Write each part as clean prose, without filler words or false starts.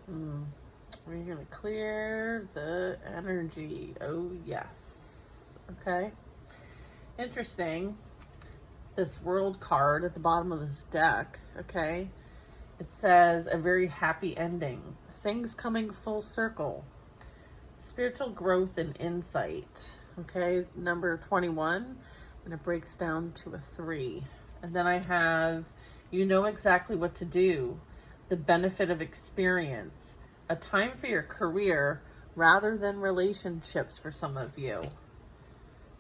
We're going to clear the energy. Oh, yes. Okay. Interesting. This world card at the bottom of this deck, okay? It says a very happy ending. Things coming full circle. Spiritual growth and insight. Okay, number 21. And it breaks down to a 3. And then I have, you know exactly what to do. The benefit of experience. A time for your career rather than relationships for some of you.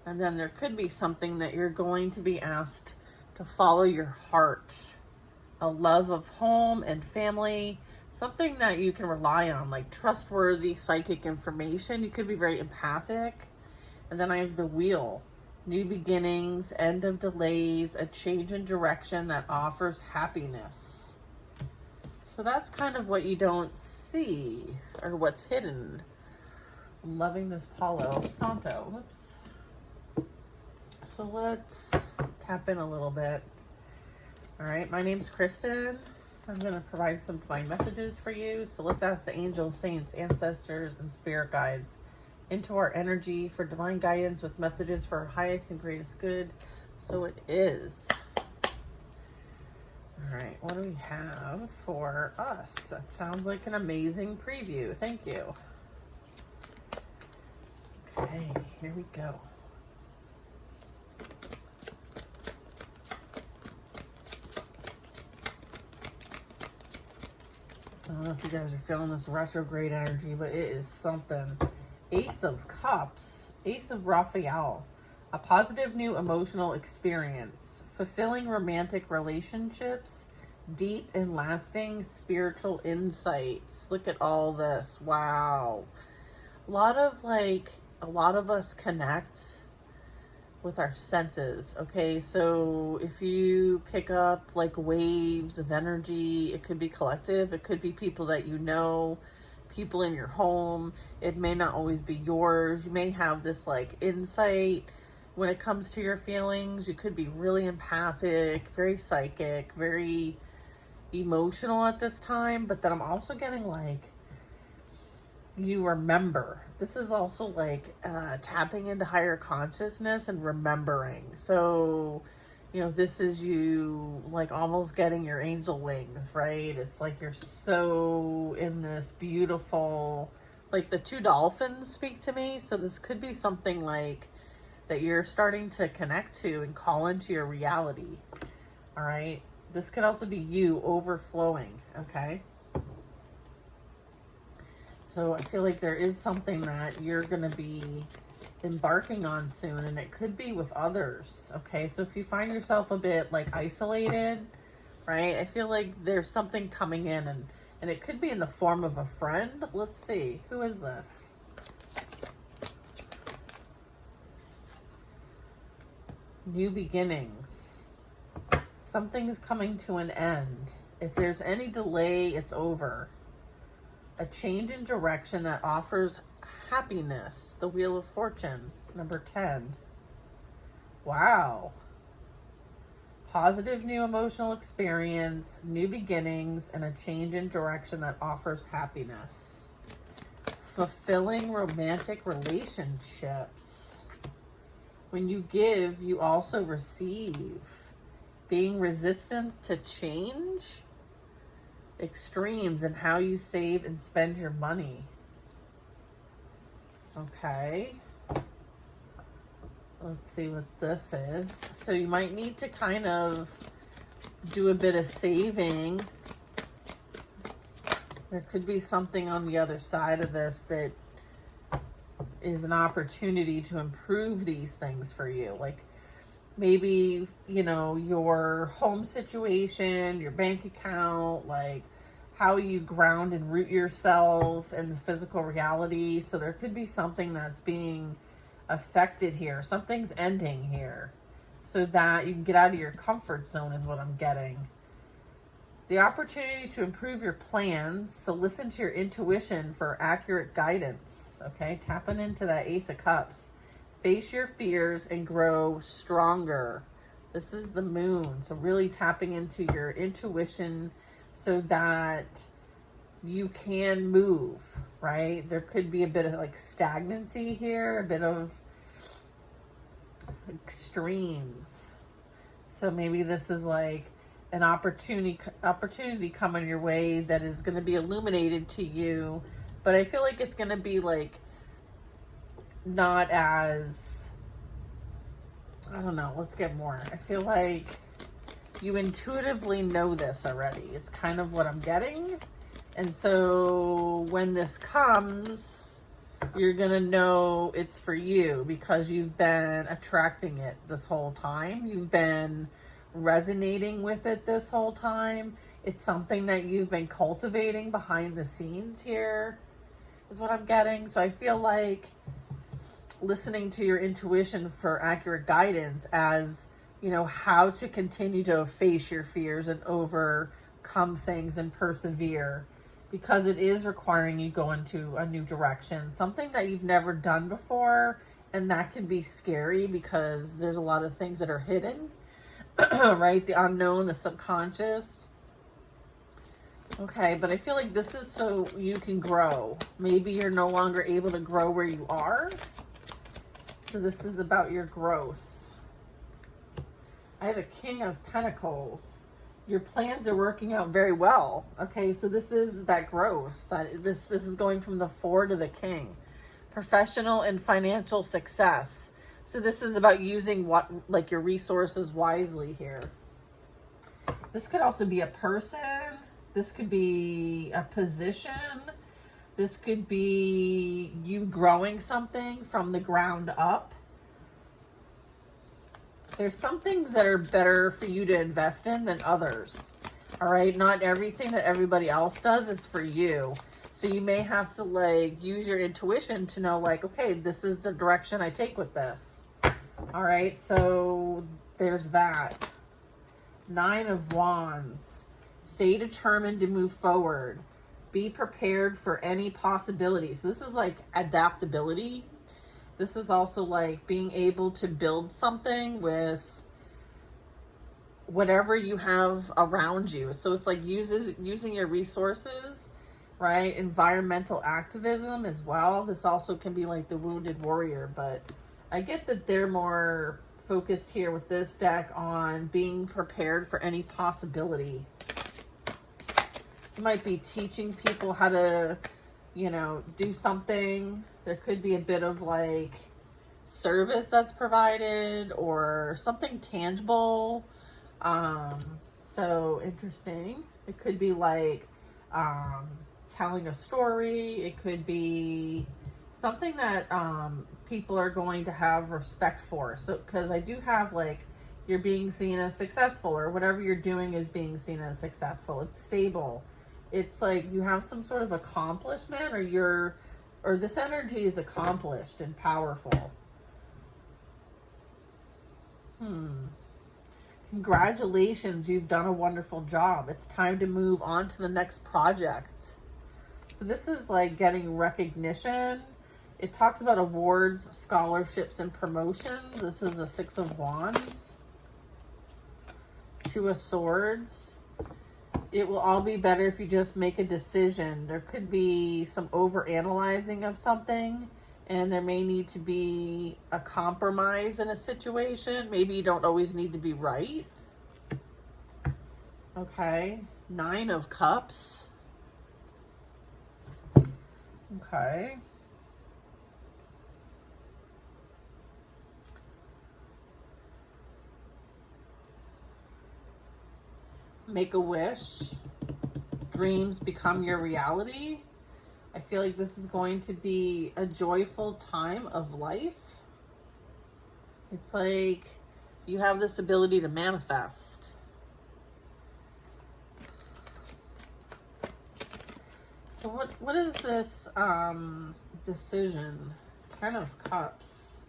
And then there could be something that you're going to be asked to follow your heart. A love of home and family. Something that you can rely on, like trustworthy psychic information. You could be very empathic. And then I have the wheel. New beginnings, end of delays, a change in direction that offers happiness. So that's kind of what you don't see, or what's hidden. I'm loving this Palo Santo. Whoops. So let's tap in a little bit. All right, my name's Kristen. I'm going to provide some divine messages for you. So let's ask the angels, saints, ancestors, and spirit guides into our energy for divine guidance with messages for our highest and greatest good. So it is. All right, what do we have for us? That sounds like an amazing preview. Thank you. Okay, here we go. I don't know if you guys are feeling this retrograde energy, but it is something. Ace of Cups, Ace of Raphael, a positive new emotional experience, fulfilling romantic relationships, deep and lasting spiritual insights. Look at all this. Wow. A lot of us connect with our senses. Okay, so if you pick up like waves of energy, it could be collective, it could be people that you know, people in your home. It may not always be yours. You may have this like insight when it comes to your feelings. You could be really empathic, very psychic, very emotional at this time. But then I'm also getting like, you remember. This is also like tapping into higher consciousness and remembering. So, this is you like almost getting your angel wings, right? It's like you're so in this beautiful, like the two dolphins speak to me. So this could be something like that you're starting to connect to and call into your reality. All right. This could also be you overflowing. Okay. So I feel like there is something that you're going to be embarking on soon, and it could be with others. Okay, so if you find yourself a bit like isolated, right, I feel like there's something coming in, and it could be in the form of a friend. Let's see, who is this? New beginnings. Something's coming to an end. If there's any delay, it's over. A change in direction that offers happiness. The Wheel of Fortune, number 10. Wow. Positive new emotional experience, new beginnings, and a change in direction that offers happiness. Fulfilling romantic relationships. When you give, you also receive. Being resistant to change. Extremes in how you save and spend your money. Okay. Let's see what this is. So you might need to kind of do a bit of saving. There could be something on the other side of this that is an opportunity to improve these things for you. Like maybe, your home situation, your bank account, like how you ground and root yourself in the physical reality. So there could be something that's being affected here. Something's ending here so that you can get out of your comfort zone is what I'm getting. The opportunity to improve your plans. So listen to your intuition for accurate guidance. Okay, tapping into that Ace of Cups. Face your fears and grow stronger. This is the Moon. So really tapping into your intuition so that you can move, right? There could be a bit of like stagnancy here, a bit of extremes. So maybe this is like an opportunity coming your way that is going to be illuminated to you, but I feel like it's going to be like not as, I don't know, let's get more. I feel like you intuitively know this already. It's kind of what I'm getting. And so when this comes, you're going to know it's for you because you've been attracting it this whole time. You've been resonating with it this whole time. It's something that you've been cultivating behind the scenes here, is what I'm getting. So I feel like listening to your intuition for accurate guidance as, you know, how to continue to face your fears and overcome things and persevere, because it is requiring you go into a new direction, something that you've never done before. And that can be scary because there's a lot of things that are hidden, right? The unknown, the subconscious. Okay, but I feel like this is so you can grow. Maybe you're no longer able to grow where you are. So this is about your growth. I have a King of Pentacles. Your plans are working out very well. Okay, so this is that growth. This is going from the 4 to the King. Professional and financial success. So this is about using your resources wisely here. This could also be a person. This could be a position. This could be you growing something from the ground up. There's some things that are better for you to invest in than others. All right. Not everything that everybody else does is for you. So you may have to like use your intuition to know like, okay, this is the direction I take with this. All right. So there's that. 9 of Wands. Stay determined to move forward. Be prepared for any possibility. So this is like adaptability. This is also like being able to build something with whatever you have around you. So it's like using your resources, right? Environmental activism as well. This also can be like the wounded warrior, but I get that they're more focused here with this deck on being prepared for any possibility. You might be teaching people how to, you know, do something. There could be a bit of like service that's provided or something tangible. So interesting. It could be like telling a story. It could be something that people are going to have respect for. So, because I do have like, you're being seen as successful, or whatever you're doing is being seen as successful. It's stable. It's like you have some sort of accomplishment, or this energy is accomplished and powerful. Congratulations, you've done a wonderful job. It's time to move on to the next project. So this is like getting recognition. It talks about awards, scholarships, and promotions. This is the 6 of Wands. 2 of Swords. It will all be better if you just make a decision. There could be some over-analyzing of something, and there may need to be a compromise in a situation. Maybe you don't always need to be right. Okay. 9 of Cups. Okay. Make a wish. Dreams become your reality. I feel like this is going to be a joyful time of life. It's like you have this ability to manifest. So what is this decision? 10 of Cups.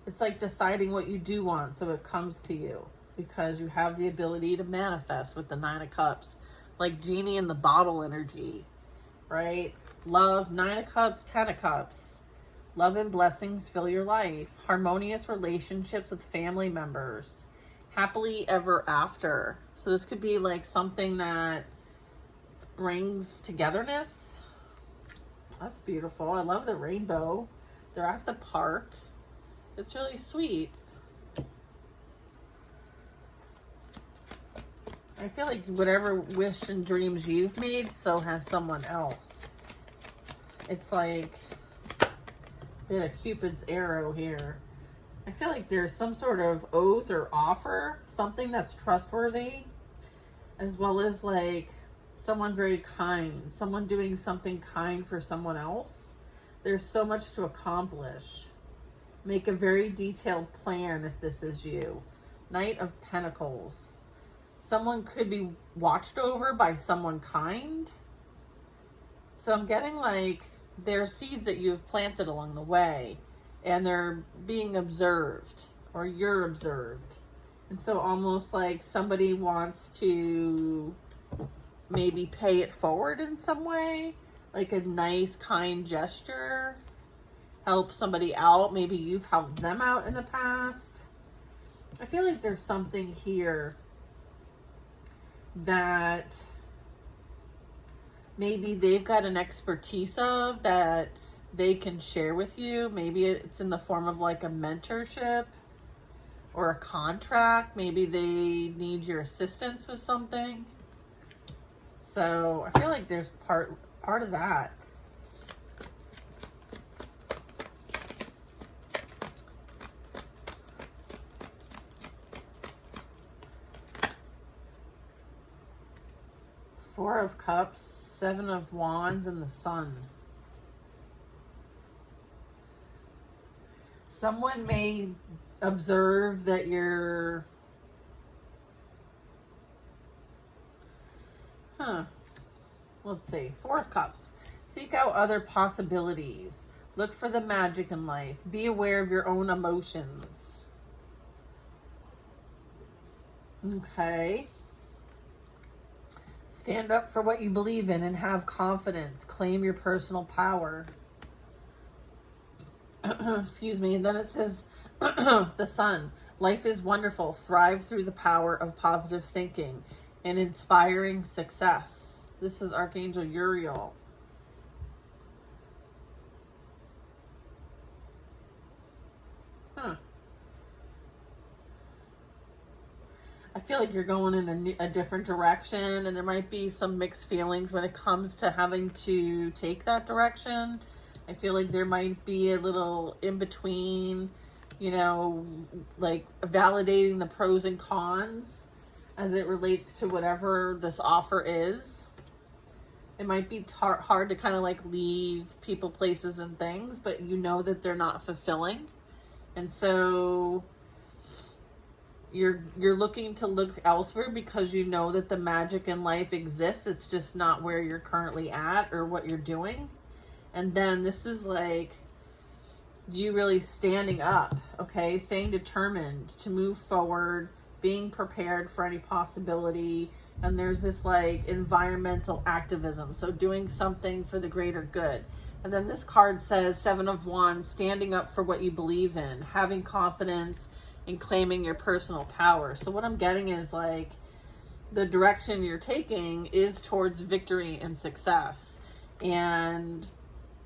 It's like deciding what you do want so it comes to you, because you have the ability to manifest with the 9 of Cups, like genie in the bottle energy, right? Love, 9 of Cups, 10 of Cups. Love and blessings fill your life. Harmonious relationships with family members. Happily ever after. So this could be like something that brings togetherness. That's beautiful. I love the rainbow. They're at the park. It's really sweet. I feel like whatever wish and dreams you've made, so has someone else. It's like a bit of Cupid's arrow here. I feel like there's some sort of oath or offer, something that's trustworthy, as well as like someone very kind, someone doing something kind for someone else. There's so much to accomplish. Make a very detailed plan if this is you. Knight of Pentacles. Someone could be watched over by someone kind. So I'm getting like there's seeds that you have planted along the way and they're being observed or you're observed. And so almost like somebody wants to maybe pay it forward in some way, like a nice kind gesture, help somebody out. Maybe you've helped them out in the past. I feel like there's something here that maybe they've got an expertise of that they can share with you. Maybe it's in the form of like a mentorship or a contract. Maybe they need your assistance with something. So I feel like there's part of that. Four of Cups, Seven of Wands, and the Sun. Someone may observe that you're... Let's see. Four of Cups. Seek out other possibilities. Look for the magic in life. Be aware of your own emotions. Okay. Stand up for what you believe in and have confidence. Claim your personal power. Excuse me. And then it says, the Sun. Life is wonderful. Thrive through the power of positive thinking and inspiring success. This is Archangel Uriel. I feel like you're going in a different direction, and there might be some mixed feelings when it comes to having to take that direction. I feel like there might be a little in between, you know, like validating the pros and cons as it relates to whatever this offer is. It might be hard to kind of like leave people, places, and things, but you know that they're not fulfilling. And so you're looking to look elsewhere because you know that the magic in life exists. It's just not where you're currently at or what you're doing. And then this is like you really standing up, okay? Staying determined to move forward, being prepared for any possibility. And there's this like environmental activism. So doing something for the greater good. And then this card says Seven of Wands, standing up for what you believe in, having confidence and claiming your personal power. So what I'm getting is like the direction you're taking is towards victory and success. And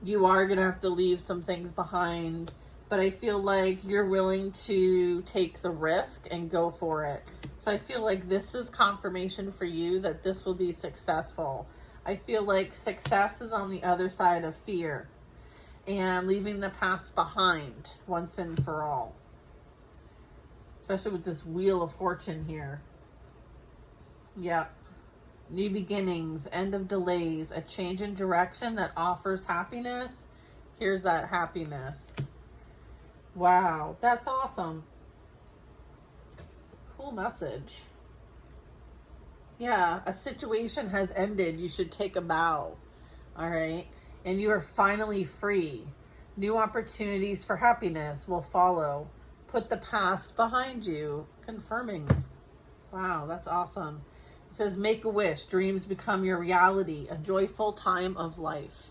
you are going to have to leave some things behind, but I feel like you're willing to take the risk and go for it. So I feel like this is confirmation for you that this will be successful. I feel like success is on the other side of fear and leaving the past behind once and for all. Especially with this Wheel of Fortune here. Yep. New beginnings, end of delays, a change in direction that offers happiness. Here's that happiness. Wow, that's awesome. Cool message. Yeah, a situation has ended. You should take a bow. All right. And you are finally free. New opportunities for happiness will follow. Put the past behind you. Confirming. Wow, that's awesome. It says, make a wish. Dreams become your reality. A joyful time of life.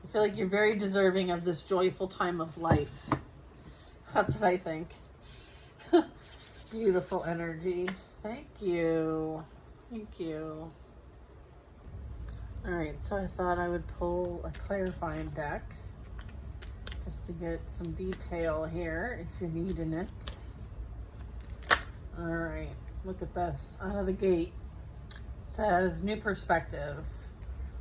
I feel like you're very deserving of this joyful time of life. That's what I think. Beautiful energy. Thank you. Thank you. All right, so I thought I would pull a clarifying deck just to get some detail here if you're needing it. All right, look at this. Out of the gate, it says new perspective,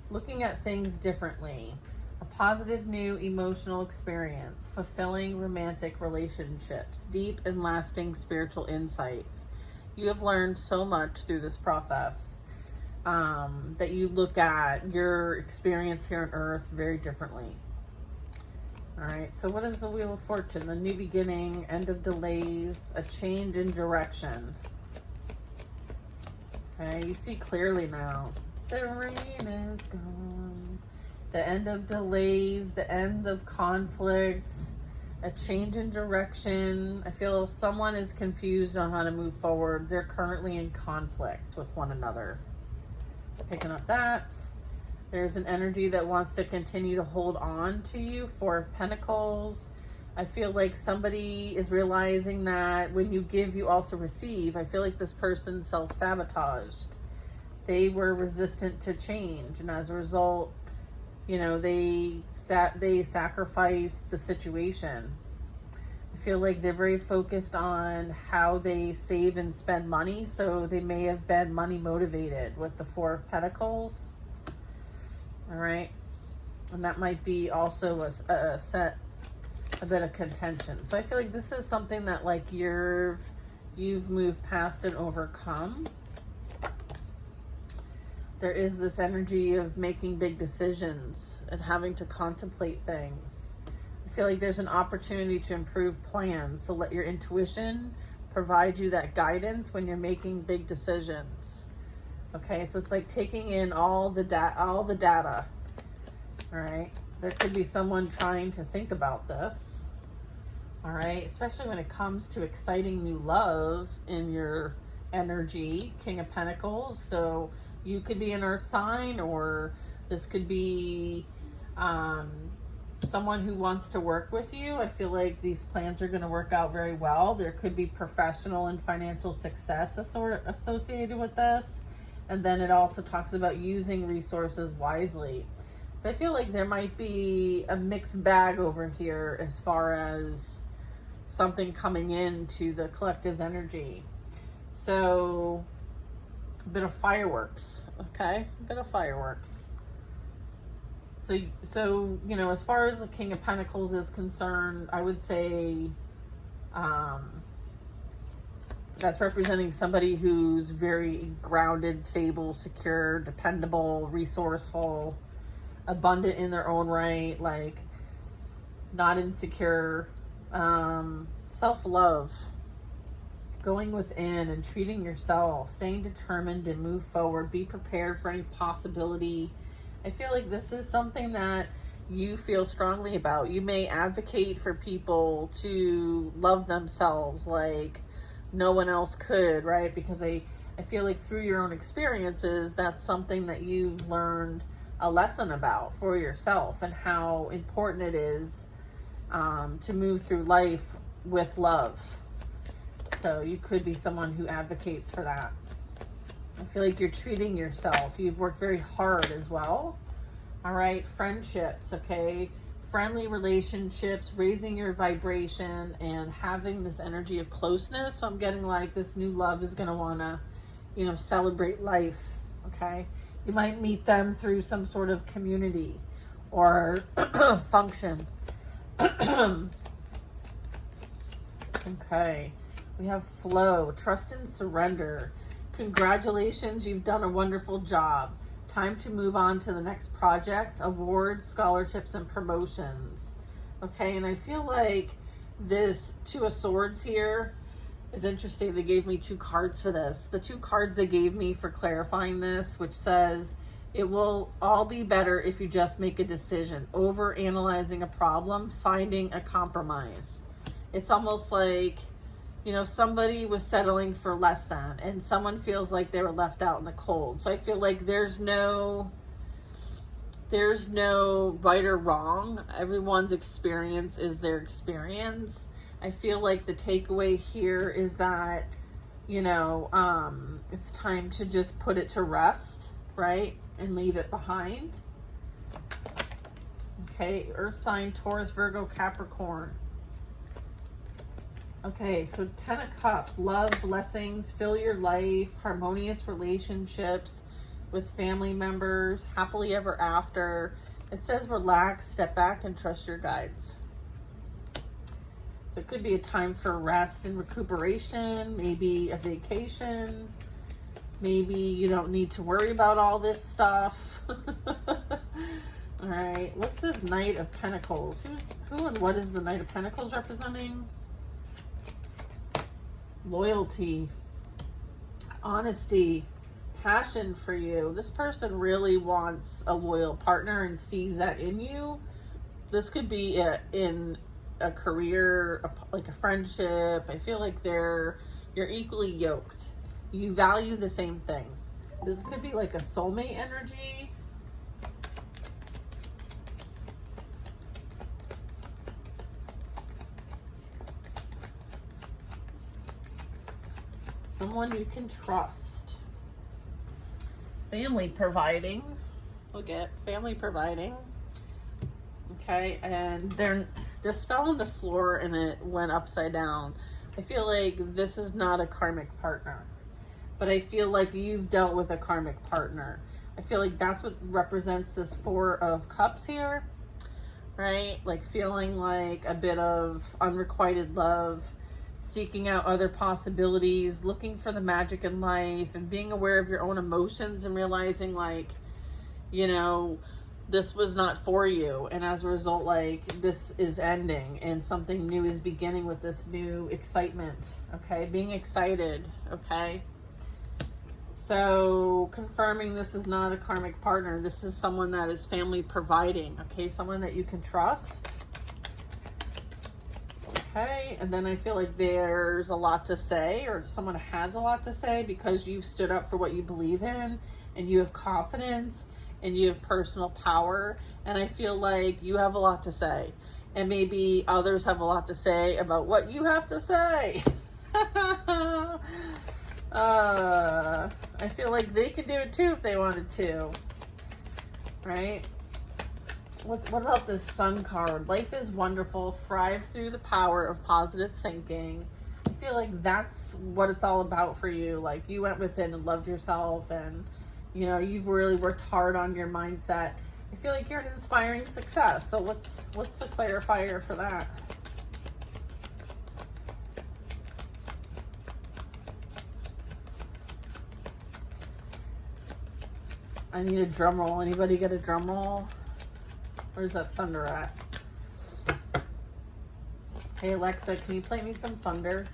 looking at things differently, a positive new emotional experience, fulfilling romantic relationships, deep and lasting spiritual insights. You have learned so much through this process that you look at your experience here on earth very differently. All right, so what is the Wheel of Fortune? The new beginning, end of delays, a change in direction. Okay, you see clearly now. The rain is gone. The end of delays, the end of conflicts, a change in direction. I feel someone is confused on how to move forward. They're currently in conflict with one another. Picking up that. There's an energy that wants to continue to hold on to you. Four of Pentacles. I feel like somebody is realizing that when you give, you also receive. I feel like this person self-sabotaged. They were resistant to change, and as a result, you know, they sacrificed the situation. I feel like they're very focused on how they save and spend money, so they may have been money motivated with the Four of Pentacles. All right, and that might be also a bit of contention. So I feel like this is something that like you've moved past and overcome. There is this energy of making big decisions and having to contemplate things. I feel like there's an opportunity to improve plans. So let your intuition provide you that guidance when you're making big decisions. Okay, so it's like taking in all the data. All right, there could be someone trying to think about this. All right, especially when it comes to exciting new love in your energy, King of Pentacles. So you could be an earth sign, or this could be someone who wants to work with you. I feel like these plans are going to work out very well. There could be professional and financial success associated with this. And then it also talks about using resources wisely. So I feel like there might be a mixed bag over here as far as something coming into the collective's energy. So a bit of fireworks, okay? A bit of fireworks. So you know, as far as the King of Pentacles is concerned, I would say that's representing somebody who's very grounded, stable, secure, dependable, resourceful, abundant in their own right, like not insecure, self-love, going within and treating yourself, staying determined to move forward, be prepared for any possibility. I feel like this is something that you feel strongly about. You may advocate for people to love themselves like no one else could, right? Because I feel like through your own experiences, that's something that you've learned a lesson about for yourself, and how important it is to move through life with love. So you could be someone who advocates for that. I feel like you're treating yourself. You've worked very hard as well. All right, friendships, okay? Friendly relationships, raising your vibration and having this energy of closeness. So I'm getting like this new love is going to want to, you know, celebrate life, okay? You might meet them through some sort of community or function. Okay, we have flow, trust and surrender. Congratulations, you've done a wonderful job. Time to move on to the next project, awards, scholarships, and promotions. Okay, and I feel like this Two of Swords here is interesting. They gave me two cards for this. The two cards they gave me for clarifying this, which says, it will all be better if you just make a decision. Over analyzing a problem, finding a compromise. It's almost like, you know, somebody was settling for less than, and someone feels like they were left out in the cold. So I feel like there's no right or wrong. Everyone's experience is their experience. I feel like the takeaway here is that, you know, it's time to just put it to rest, right? And leave it behind. Okay, Earth sign, Taurus, Virgo, Capricorn. Okay, so 10 of Cups, love, blessings, fill your life, harmonious relationships with family members, happily ever after. It says relax, step back, and trust your guides. So it could be a time for rest and recuperation, maybe a vacation. Maybe you don't need to worry about all this stuff. All right, what's this Knight of Pentacles? Who and what is the Knight of Pentacles representing? Loyalty, honesty, passion for you. This person really wants a loyal partner and sees that in you. This could be in a career, like a friendship. I feel like you're equally yoked. You value the same things. This could be like a soulmate energy. Someone you can trust. Family providing. We'll get family providing. Okay, and they're just fell on the floor and it went upside down. I feel like this is not a karmic partner, but I feel like you've dealt with a karmic partner. I feel like that's what represents this Four of Cups here, right? Like feeling like a bit of unrequited love, seeking out other possibilities, looking for the magic in life, and being aware of your own emotions and realizing like, you know, this was not for you. And as a result, like this is ending and something new is beginning with this new excitement. Okay. Being excited. Okay. So confirming this is not a karmic partner. This is someone that is family providing. Okay. Someone that you can trust. Okay, and then I feel like there's a lot to say, or someone has a lot to say because you've stood up for what you believe in and you have confidence and you have personal power. And I feel like you have a lot to say, and maybe others have a lot to say about what you have to say. I feel like they could do it too if they wanted to, right? What about this Sun card? Life is wonderful. Thrive through the power of positive thinking. I feel like that's what it's all about for you. Like you went within and loved yourself, and you know you've really worked hard on your mindset. I feel like you're an inspiring success. So what's the clarifier for that? I need a drum roll. Anybody get a drum roll? Where's that thunder at? Hey Alexa, can you play me some thunder?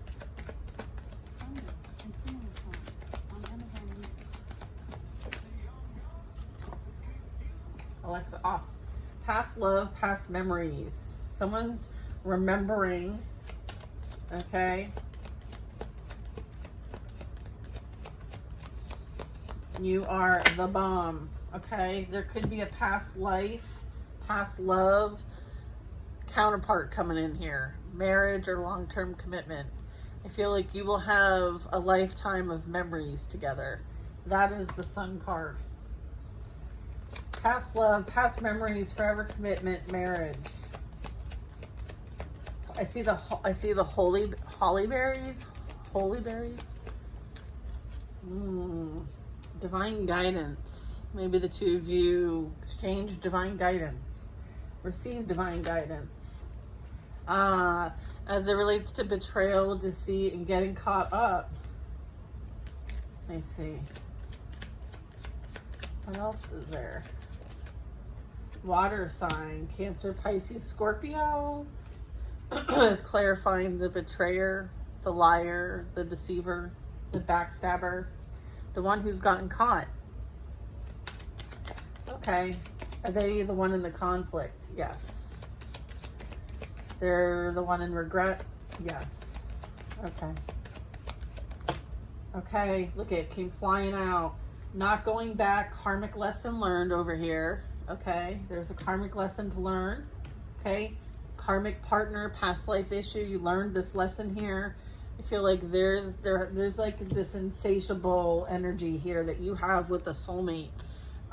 Alexa off. Past love, past memories. Someone's remembering. Okay. You are the bomb. Okay. There could be a past life, past love counterpart coming in here. Marriage or long-term commitment. I feel like you will have a lifetime of memories together. That is the Sun card. Past love, past memories, forever commitment, marriage. I see the holly berries. Divine guidance. Maybe the two of you exchange divine guidance. Receive divine guidance. As it relates to betrayal, deceit, and getting caught up. I see. What else is there? Water sign, Cancer, Pisces, Scorpio is clarifying the betrayer, the liar, the deceiver, the backstabber, the one who's gotten caught. Okay. Are they the one in the conflict? Yes. They're the one in regret? Yes. Okay. Okay. Look, it came flying out. Not going back. Karmic lesson learned over here. Okay. There's a karmic lesson to learn. Okay. Karmic partner, past life issue. You learned this lesson here. I feel like there's like this insatiable energy here that you have with a soulmate.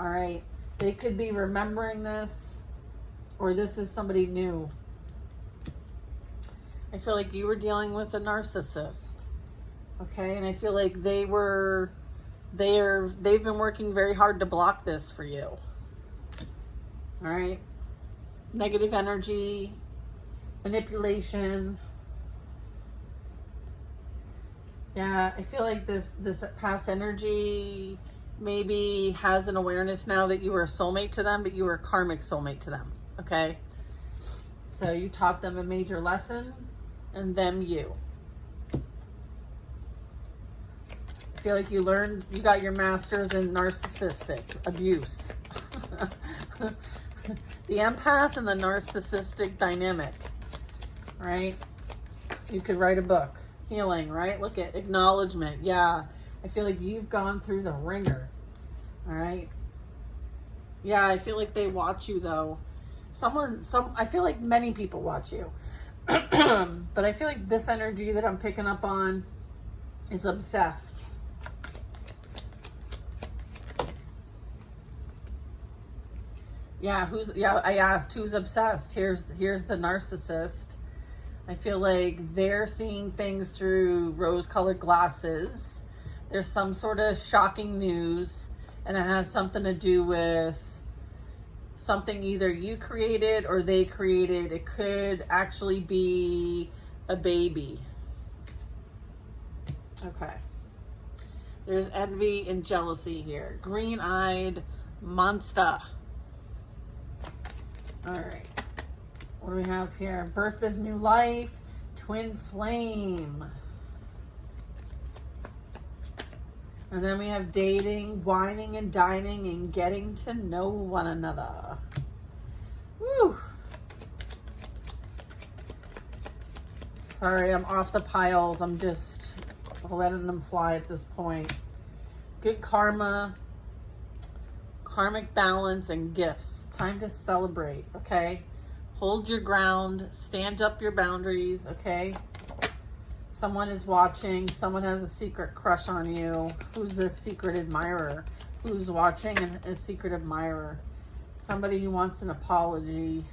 All right. They could be remembering this, or this is somebody new. I feel like you were dealing with a narcissist. Okay. And I feel like they've been working very hard to block this for you. All right. Negative energy, manipulation. Yeah, I feel like this past energy maybe has an awareness now that you were a soulmate to them, but you were a karmic soulmate to them. Okay. So you taught them a major lesson, and them you. I feel like you got your master's in narcissistic abuse. The empath and the narcissistic dynamic, right? You could write a book. Healing, right? Look at acknowledgement. Yeah, I feel like you've gone through the ringer. All right. Yeah, I feel like they watch you though. I feel like many people watch you. But I feel like this energy that I'm picking up on is obsessed. Yeah, I asked who's obsessed. Here's the narcissist. I feel like they're seeing things through rose-colored glasses. There's some sort of shocking news, and it has something to do with something either you created or they created. It could actually be a baby. Okay. There's envy and jealousy here. Green-eyed monster. All right. What do we have here? Birth of new life, twin flame. And then we have dating, whining and dining, and getting to know one another. Woo! Sorry, I'm off the piles. I'm just letting them fly at this point. Good karma, karmic balance, and gifts. Time to celebrate, okay? Hold your ground. Stand up your boundaries, okay? Someone is watching. Someone has a secret crush on you. Who's this secret admirer? Who's watching and a secret admirer? Somebody who wants an apology.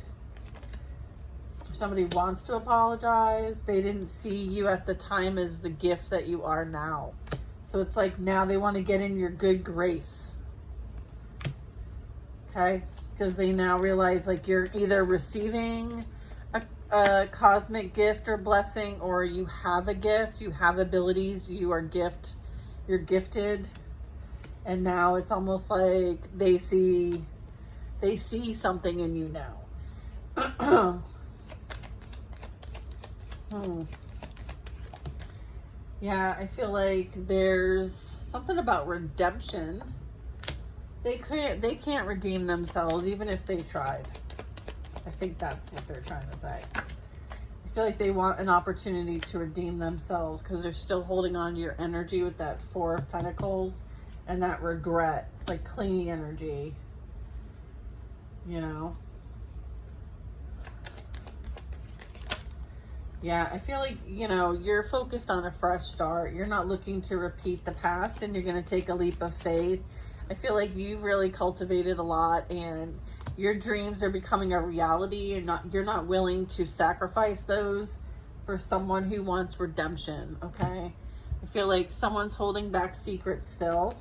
Somebody wants to apologize. They didn't see you at the time as the gift that you are now. So it's like now they want to get in your good grace. Okay? Because they now realize like you're either receiving a cosmic gift or blessing, or you have a gift, you have abilities, you're gifted. And now it's almost like they see something in you now. Yeah, I feel like there's something about redemption. They can't redeem themselves even if they tried. I think that's what they're trying to say. I feel like they want an opportunity to redeem themselves because they're still holding on to your energy with that Four of Pentacles and that regret. It's like clinging energy, you know? Yeah, I feel like, you know, you're focused on a fresh start. You're not looking to repeat the past, and you're going to take a leap of faith. I feel like you've really cultivated a lot, and your dreams are becoming a reality. You're not willing to sacrifice those for someone who wants redemption, okay? I feel like someone's holding back secrets still.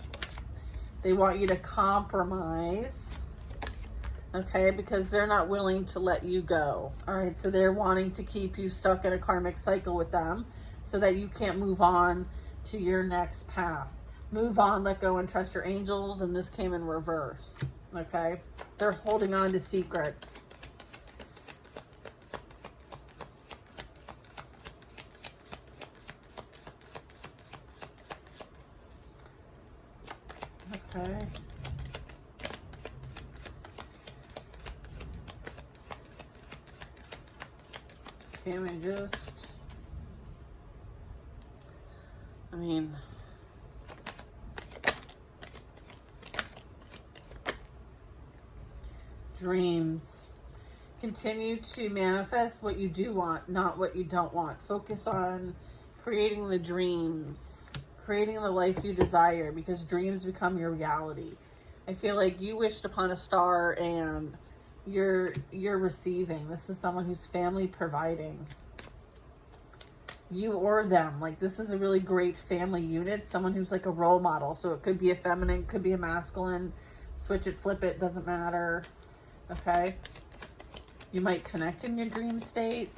They want you to compromise, okay? Because they're not willing to let you go, all right? So they're wanting to keep you stuck in a karmic cycle with them so that you can't move on to your next path. Move on, let go, and trust your angels. And this came in reverse, okay? They're holding on to secrets. Okay. Can we just... I mean... Dreams. Continue to manifest what you do want, not what you don't want. Focus on creating the dreams, creating the life you desire, because dreams become your reality. I feel like you wished upon a star and you're receiving. This is someone who's family providing. You or them. Like, this is a really great family unit. Someone who's like a role model. So it could be a feminine, could be a masculine. Switch it, flip it, doesn't matter. Okay. You might connect in your dream state.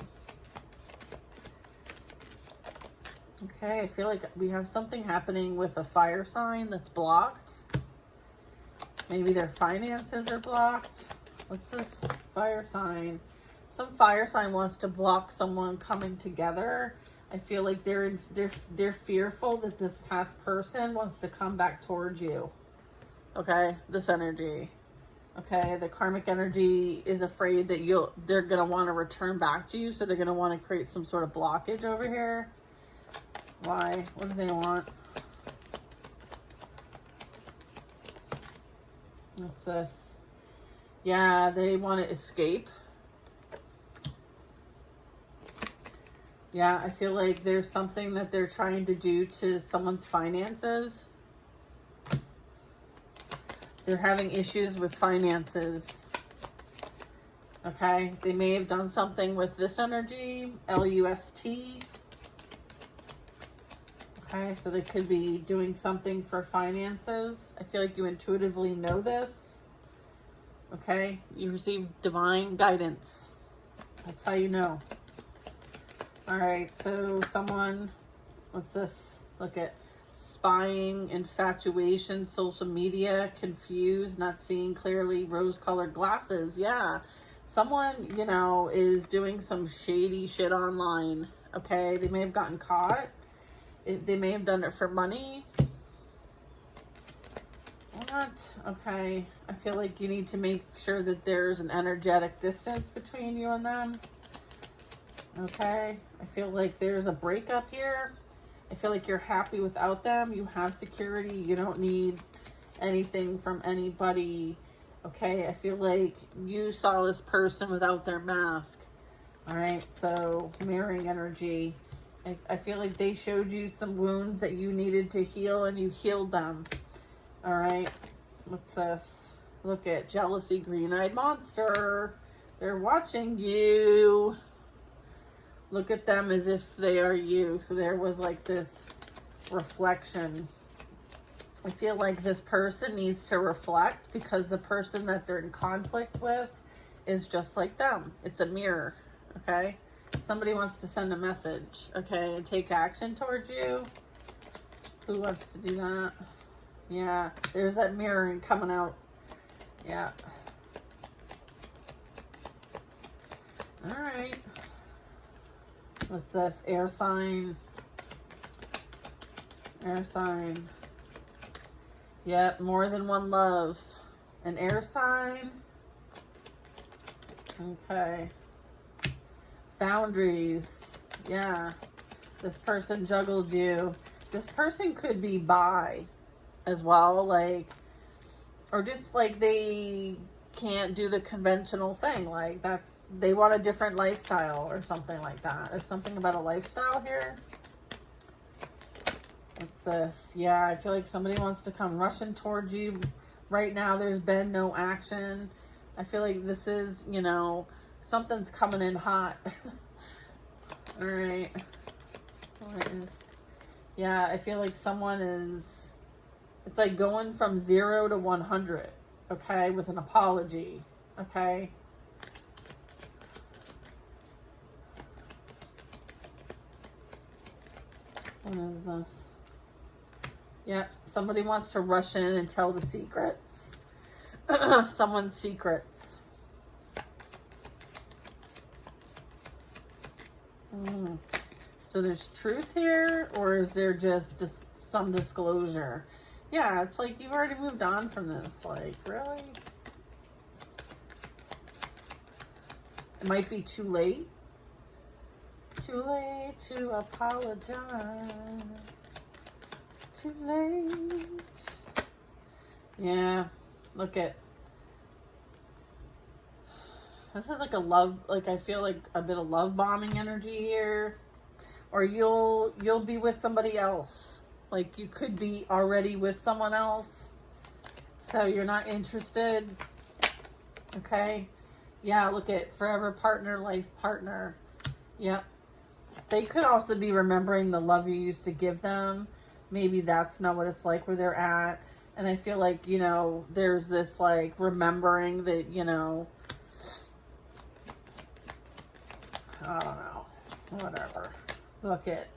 Okay, I feel like we have something happening with a fire sign that's blocked. Maybe their finances are blocked. What's this fire sign? Some fire sign wants to block someone coming together. I feel like they're fearful that this past person wants to come back towards you. Okay, this energy. Okay, the karmic energy is afraid that they're gonna want to return back to you, so they're gonna want to create some sort of blockage over here. Why? What do they want? What's this? Yeah, they want to escape. Yeah, I feel like there's something that they're trying to do to someone's finances. They're having issues with finances. Okay, they may have done something with this energy, L-U-S-T. Okay, so they could be doing something for finances. I feel like you intuitively know this. Okay, you receive divine guidance. That's how you know. All right, so someone, what's this? Look at spying, infatuation, social media, confused, not seeing clearly, rose-colored glasses. Yeah, someone, you know, is doing some shady shit online. Okay, they may have gotten caught. They may have done it for money. What? Okay. I feel like you need to make sure that there's an energetic distance between you and them. Okay. I feel like there's a breakup here. I feel like you're happy without them. You have security. You don't need anything from anybody. Okay. I feel like you saw this person without their mask. All right. So mirroring energy. I feel like they showed you some wounds that you needed to heal and you healed them. All right. What's this? Look at jealousy, green-eyed monster. They're watching you. Look at them as if they are you. So there was like this reflection. I feel like this person needs to reflect because the person that they're in conflict with is just like them. It's a mirror. Okay. Somebody wants to send a message, okay, and take action towards you. Who wants to do that? Yeah, there's that mirroring coming out. Yeah. All right. What's this? Air sign. Air sign. Yep, more than one love. An air sign. Okay. Boundaries. Yeah. This person juggled you. This person could be bi as well, like, or just like they can't do the conventional thing. Like they want a different lifestyle or something like that. There's something about a lifestyle here. What's this? Yeah, I feel like somebody wants to come rushing towards you. Right now, there's been no action. I feel like this is, you know, something's coming in hot. All right. What is... Yeah, I feel like someone is... It's like going from 0 to 100, okay, with an apology, okay? What is this? Yeah, somebody wants to rush in and tell the secrets. Someone's secrets. So there's truth here, or is there just some disclosure? Yeah, it's like you've already moved on from this. Like, really? It might be too late. Too late to apologize. It's too late. Yeah, look at... This is like a love, like I feel like a bit of love bombing energy here. Or you'll be with somebody else. Like you could be already with someone else. So you're not interested. Okay. Yeah, look at forever partner, life partner. Yep. They could also be remembering the love you used to give them. Maybe that's not what it's like where they're at. And I feel like, you know, there's this like remembering that, you know, I don't know, whatever. Look at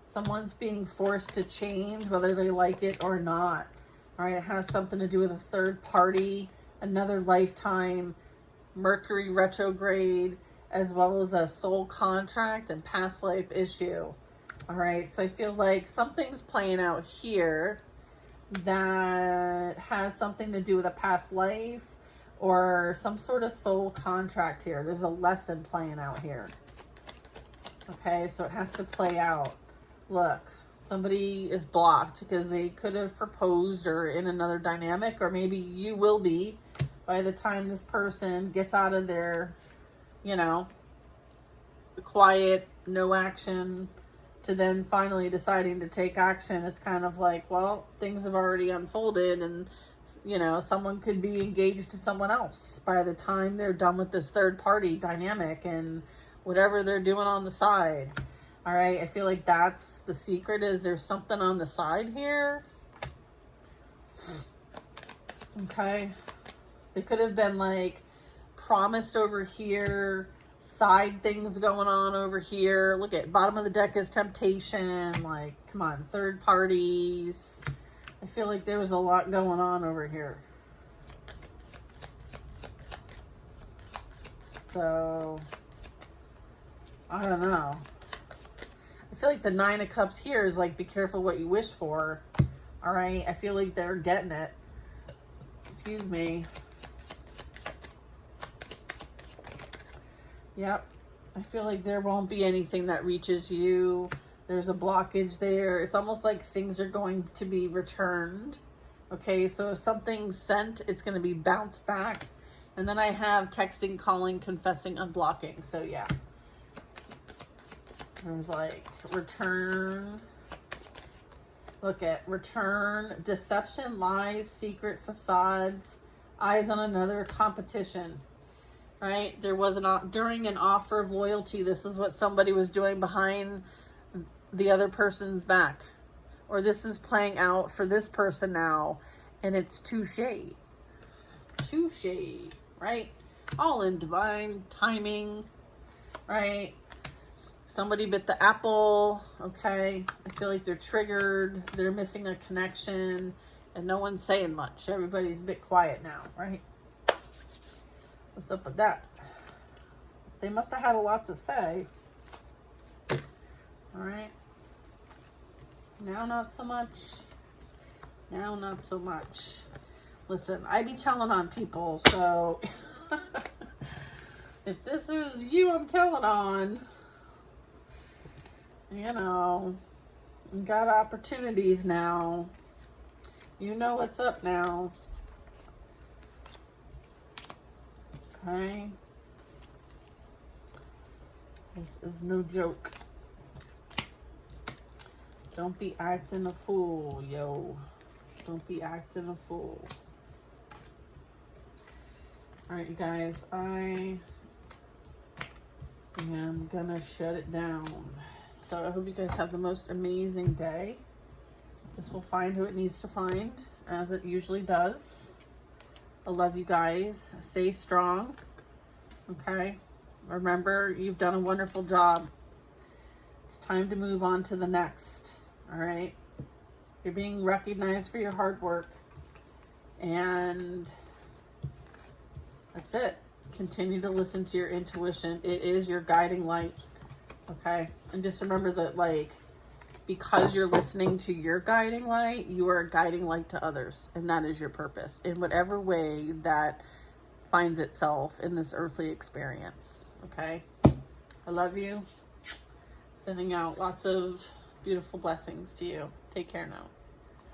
someone's being forced to change whether they like it or not. All right, it has something to do with a third party, another lifetime, Mercury retrograde, as well as a soul contract and past life issue. All right, so I feel like something's playing out here that has something to do with a past life or some sort of soul contract here. There's a lesson playing out here. Okay, so it has to play out. Look, somebody is blocked because they could have proposed or in another dynamic, or maybe you will be by the time this person gets out of their, you know, quiet, no action, to then finally deciding to take action. It's kind of like, well, things have already unfolded and, you know, someone could be engaged to someone else by the time they're done with this third party dynamic and whatever they're doing on the side. All right, I feel like that's the secret, is there's something on the side here. Okay. They could have been like promised over here, side things going on over here. Look at bottom of the deck is temptation. Like, come on, third parties. I feel like there was a lot going on over here. So, I don't know. I feel like the Nine of Cups here is like, be careful what you wish for. All right. I feel like they're getting it. Excuse me. Yep. I feel like there won't be anything that reaches you. There's a blockage there. It's almost like things are going to be returned. Okay. So if something's sent, it's going to be bounced back. And then I have texting, calling, confessing, unblocking. So yeah. There's like return. Look at return, deception, lies, secret facades, eyes on another, competition. Right? There was during an offer of loyalty, this is what somebody was doing behind the other person's back. Or this is playing out for this person now, and it's touche. Touche, right? All in divine timing, right? Somebody bit the apple, okay? I feel like they're triggered, they're missing a connection, and no one's saying much. Everybody's a bit quiet now, right? What's up with that? They must have had a lot to say. All right. Now not so much. Now not so much. Listen, I be telling on people, so if this is you I'm telling on, you know, you got opportunities now. You know what's up now. Okay. This is no joke. Don't be acting a fool, yo. Don't be acting a fool. All right, you guys, I am gonna shut it down. So I hope you guys have the most amazing day. This will find who it needs to find, as it usually does. I love you guys. Stay strong. Okay? Remember, you've done a wonderful job. It's time to move on to the next. All right? You're being recognized for your hard work. And that's it. Continue to listen to your intuition. It is your guiding light. Okay? And just remember that, like, because you're listening to your guiding light, you are a guiding light to others. And that is your purpose in whatever way that finds itself in this earthly experience. Okay? I love you. Sending out lots of beautiful blessings to you. Take care now.